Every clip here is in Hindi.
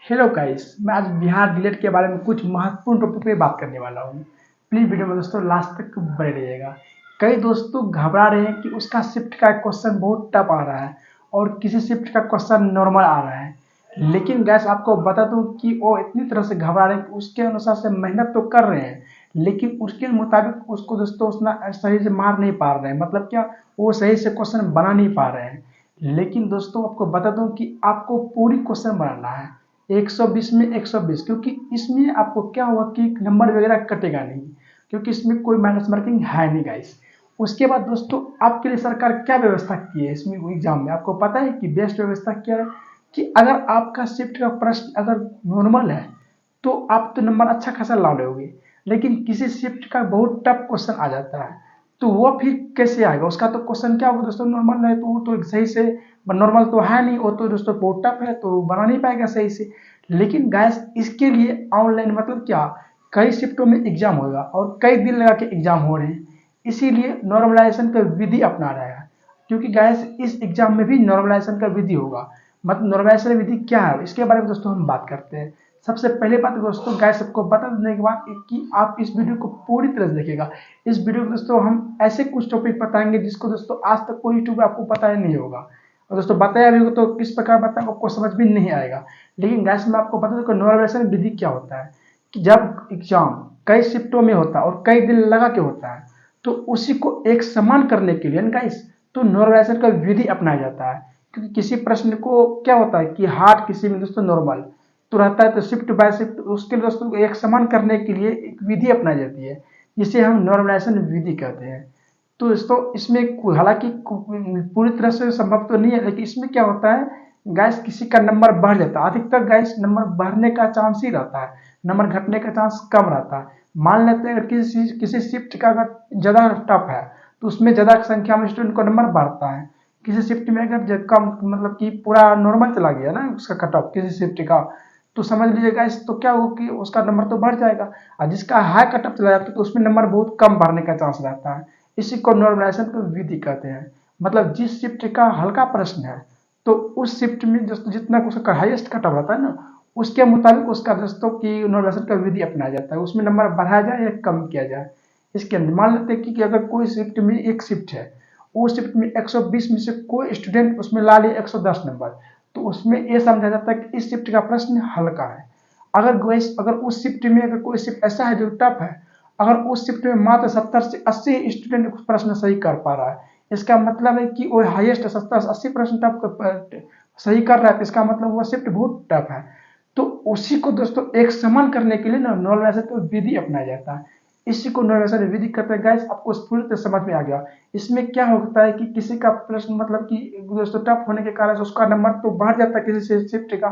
हेलो गाइस, मैं आज बिहार डिलेट के बारे में कुछ महत्वपूर्ण टॉपिक पे बात करने वाला हूँ। प्लीज़ वीडियो में दोस्तों लास्ट तक बने रहिएगा। कई दोस्तों घबरा रहे हैं कि उसका शिफ्ट का क्वेश्चन बहुत टफ आ रहा है और किसी शिफ्ट का क्वेश्चन नॉर्मल आ रहा है। लेकिन गैस आपको बता दूं कि वो इतनी तरह से घबरा रहे हैं कि उसके अनुसार से मेहनत तो कर रहे हैं, लेकिन उसके मुताबिक उसको दोस्तों उतना सही से मार नहीं पा रहे हैं। मतलब क्या, वो सही से क्वेश्चन बना नहीं पा रहे हैं। लेकिन दोस्तों आपको बता दूं कि आपको पूरी क्वेश्चन बनाना है 120 में 120, क्योंकि इसमें आपको क्या होगा कि नंबर वगैरह कटेगा नहीं, क्योंकि इसमें कोई माइनस मार्किंग है नहीं गाइस। उसके बाद दोस्तों आपके लिए सरकार क्या व्यवस्था की है इसमें एग्जाम में, आपको पता है कि बेस्ट व्यवस्था क्या है कि अगर आपका शिफ्ट का प्रश्न अगर नॉर्मल है तो आप तो नंबर अच्छा खासा ला लोगे। लेकिन किसी शिफ्ट का बहुत टफ क्वेश्चन आ जाता है तो वो फिर कैसे आएगा, उसका तो क्वेश्चन क्या होगा दोस्तों, नॉर्मल है तो वो तो सही से नॉर्मल तो है नहीं, वो तो दोस्तों बहुत टफ है तो बना नहीं पाएगा सही से। लेकिन गैस इसके लिए ऑनलाइन मतलब क्या, कई शिफ्टों में एग्जाम होगा और कई दिन लगा के एग्जाम हो रहे हैं, इसीलिए नॉर्मलाइजेशन का विधि अपना रहा है। क्योंकि गैस इस एग्जाम में भी नॉर्मलाइजेशन का विधि होगा। मतलब नॉर्मलाइजेशन विधि क्या है इसके बारे में दोस्तों हम बात करते हैं। सबसे पहले बात दोस्तों गैस सबको बता देने के बाद कि आप इस वीडियो को पूरी तरह से देखिएगा। इस वीडियो में दोस्तों हम ऐसे कुछ टॉपिक बताएंगे जिसको दोस्तों आज तक कोई यूट्यूब आपको पता ही नहीं होगा, और दोस्तों बताया भी होगा तो किस प्रकार बताएंगे आपको समझ भी नहीं आएगा। लेकिन गैस में आपको बता दूं कि नॉर्मलाइजेशन विधि क्या होता है कि जब एग्जाम कई शिफ्टों में होता है और कई दिन लगा के होता है तो उसी को एक समान करने के लिए गाइस तो नॉर्मलाइजेशन का विधि अपनाया जाता है। क्योंकि किसी प्रश्न को क्या होता है कि हार्ड, किसी में दोस्तों नॉर्मल तो रहता है, तो शिफ्ट बाय शिफ्ट उसके लिए दोस्तों एक समान करने के लिए एक विधि अपनाई जाती है जिसे हम नॉर्मलाइजेशन विधि कहते हैं। तो दोस्तों इसमें हालांकि पूरी तरह से संभव तो नहीं है, लेकिन इसमें क्या होता है गैस किसी का नंबर बढ़ जाता है, अधिकतर गैस नंबर बढ़ने का चांस ही रहता है, नंबर घटने का चांस कम रहता है। मान लेते हैं अगर किसी शिफ्ट का अगर ज़्यादा टफ है तो उसमें ज़्यादा संख्या में स्टूडेंट को नंबर बढ़ता है। किसी शिफ्ट में अगर कम मतलब कि पूरा नॉर्मल चला गया ना उसका कट ऑफ किसी शिफ्ट का, तो समझ लीजिएगा इस तो क्या हो कि उसका नंबर तो बढ़ जाएगा, और जिसका हाई कट ऑफ चला जाता है तो उसमें नंबर बहुत कम बढ़ने का चांस रहता है। इसी को नॉर्मलाइजेशन की विधि कहते हैं। मतलब जिस शिफ्ट का हल्का प्रश्न है तो उस शिफ्ट में दोस्तों जितना उसका हाईएस्ट कट ऑफ रहता है ना, उसके मुताबिक उसका दोस्तों की नॉर्मलाइजेशन का विधि अपनाया जाता है, उसमें नंबर बढ़ाया जाए या कम किया जाए। इसके अंदर मान लेते हैं कि अगर कोई शिफ्ट में एक शिफ्ट है, उस शिफ्ट में 120 में से कोई स्टूडेंट उसमें ला ले 110 नंबर, तो उसमें यह समझा जाता है कि इस शिफ्ट का प्रश्न हल्का है। अगर उस शिफ्ट में अगर कोई शिफ्ट ऐसा है जो टफ है, अगर उस शिफ्ट में मात्र 70 से 80 स्टूडेंट प्रश्न सही कर पा रहा है, इसका मतलब है कि वो हाईएस्ट 70 से 80 प्रश्न टफ सही कर रहा है, तो इसका मतलब वो शिफ्ट बहुत टफ है। तो उसी को दोस्तों एक समान करने के लिए ना नॉर्मलाइजेशन का विधि अपनाया जाता है। इसी को नॉर्मलाइजेशन विधि कहते हैं। गाइस आपको पूरी तरह समझ में आ गया। इसमें क्या होता है कि किसी का प्रश्न मतलब कि दोस्तों टफ होने के कारण उसका नंबर तो बढ़ जाता है किसी शिफ्ट का,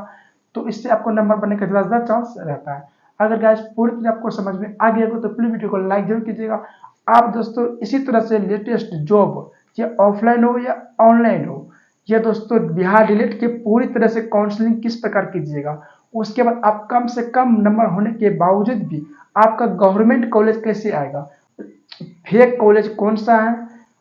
तो इससे आपको नंबर बनने का ज़्यादा चांस रहता है। अगर गाइस पूरी तरह आपको समझ में आ गया हो तो प्लीज वीडियो को लाइक जरूर कीजिएगा। आप दोस्तों इसी तरह से लेटेस्ट जॉब या ऑफलाइन हो या ऑनलाइन हो, या दोस्तों बिहार डिलीट की पूरी तरह से काउंसलिंग किस प्रकार कीजिएगा, उसके बाद आप कम से कम नंबर होने के बावजूद भी आपका गवर्नमेंट कॉलेज कैसे आएगा, फेक कॉलेज कौन सा है,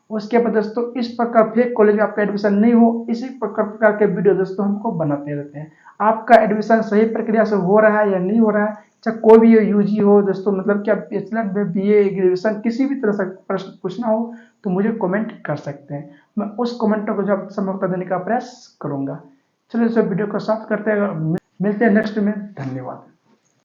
उसके बाद दोस्तों इस प्रकार फेक कॉलेज में आपका एडमिशन नहीं हो, इसी प्रकार के वीडियो दोस्तों हमको बनाते रहते हैं। आपका एडमिशन सही प्रक्रिया से हो रहा है या नहीं हो रहा है, चाहे कोई भी यूजी हो दोस्तों, मतलब क्या बैचलर में बीए ग्रेजुएशन किसी भी तरह से प्रश्न पूछना हो तो मुझे कमेंट कर सकते हैं। मैं उस कमेंटों को जब समर्थन देने का प्रयास करूंगा। चलिए दोस्तों वीडियो को समाप्त करते हैं, मिलते हैं नेक्स्ट में। धन्यवाद।